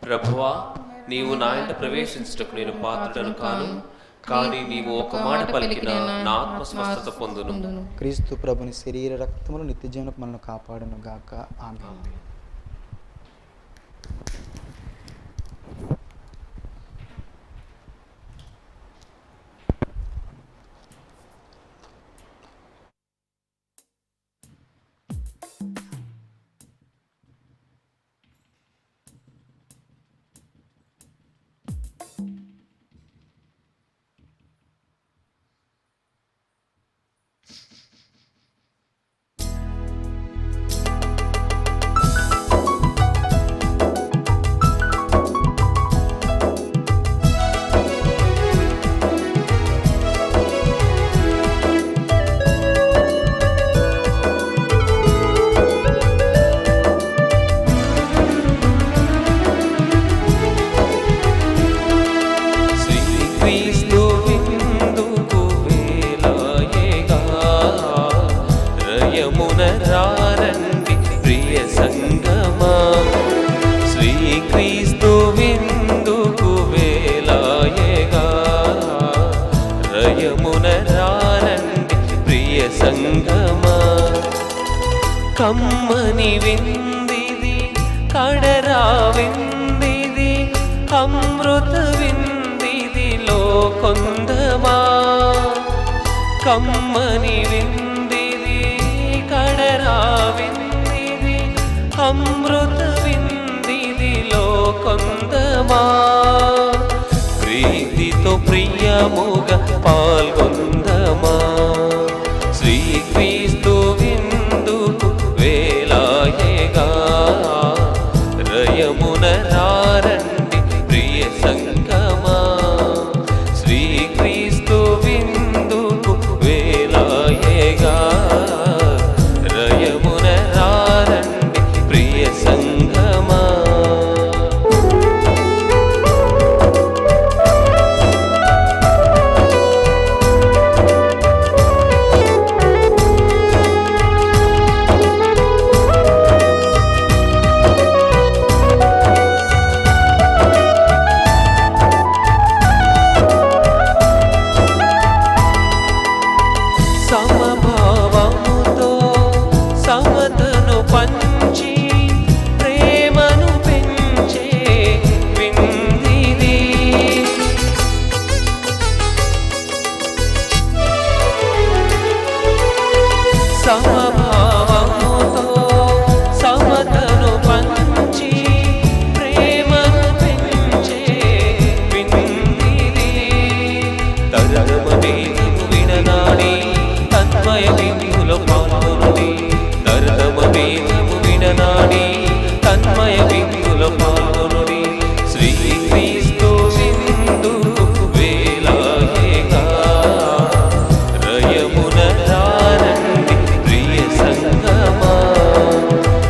ప్రభువా, నీవు నా ఇంట ప్రవేశించుటకు నేను పాత్రుడను కాను, కానీ నీవు ఒక మాట పలికిన నా ఆత్మ స్వస్థత పొందును. క్రీస్తు ప్రభుని శరీర రక్తములు నిత్య జీవనకు మనల్ని కాపాడును గాక. ఆమేన్. రయమున రారండి ప్రియ సంగమా. కమ్మని విందిది కడరా విందిది అమృత విందిదిలో కొందమా. కమ్మని విందిది కడరా విందిది అమృత విందిదిలో కొందమా. ప్రీతితో ప్రియముగా పాల్గొందమా. శ్రీక్రీస్తు విందుకు వేలాయగా రయమున రారండి ప్రియ సంగమా. శ్రీక్రీస్తు విందుకు వేలాయగా రయమున రారండి ప్రియ సంగమా. సమభావముతో సమతను పంచి ప్రేమను పెంచే విందిది. సమభావముతో సమతను పంచి ప్రేమను పెంచే విందిది. తరగమేము విననాడి తన్మయ విందులో పాల్గొనుడి. దర్దమేము విననాడి తన్మయ విందులో పాల్గొనుడి. శ్రీక్రీస్తు విందుకు వేలాయగా రయమున రారండి ప్రియ సంగమా.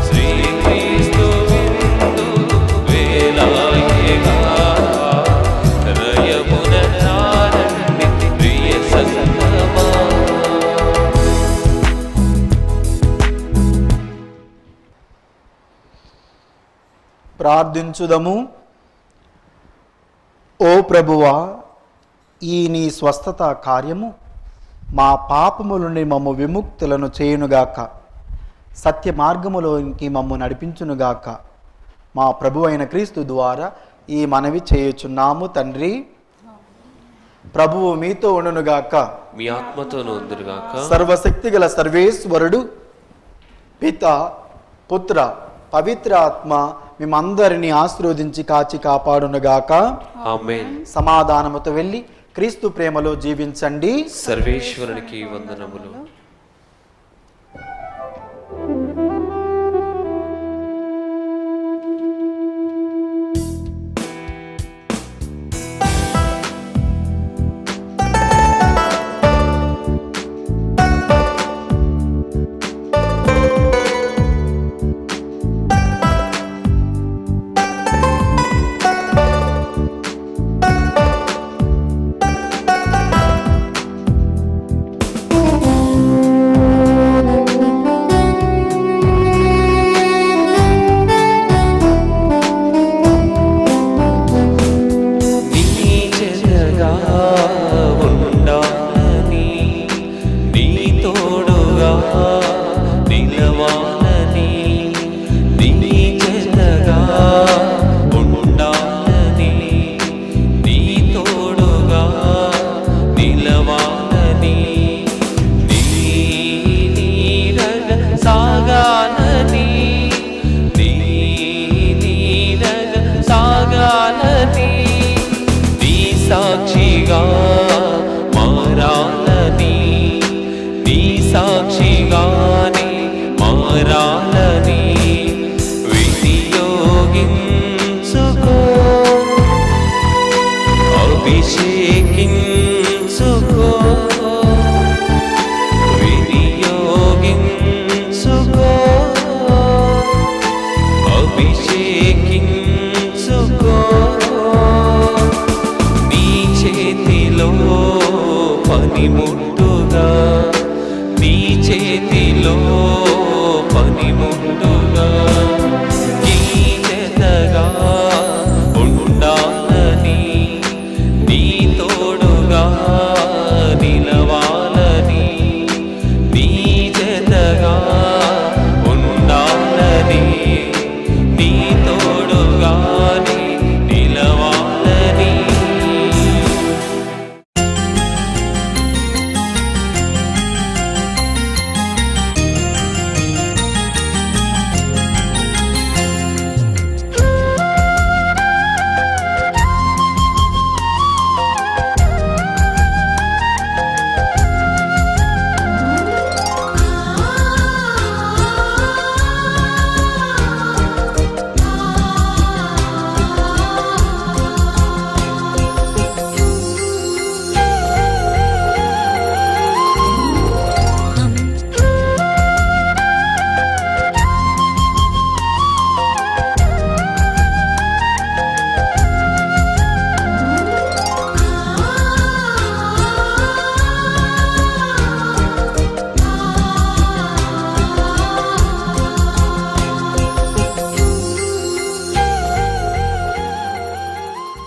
శ్రీక్రీస్తు విందుకు వేలాయగా రయమున రారండి ప్రియ సంగమా. ప్రార్థించుదము. ఓ ప్రభువా, ఈ నీ స్వస్థత కార్యము మా పాపముల నుండి మమ్ము విముక్తులను చేయునుగాక. సత్య మార్గములోనికి మమ్ము నడిపించునుగాక. మా ప్రభు అయిన క్రీస్తు ద్వారా ఈ మనవి చేయుచున్నాము తండ్రి. ప్రభువు మీతో ఉండునుగాక. మీ ఆత్మతోనూ ఉందురుగాక. సర్వశక్తి గల సర్వేశ్వరుడు పిత పుత్ర పవిత్ర ఆత్మ మేమందరినీ ఆశీర్వదించి కాచి కాపాడునుగాక. ఆమేన్. సమాధానముతో వెళ్ళి క్రీస్తు ప్రేమలో జీవించండి. సర్వేశ్వరునికి వందనములు. సాక్షిగానే మారాలని వినియోగించుకో, అభిషేకించుకో, వినియోగించుకో, అభిషేకించుకో. నీ చేతిలో పనిముట్టుగా, నీ చేతిలో పనిముట్టుగా నీ చేతగా ఉండాలని, నీ తోడుగా నిలవబడి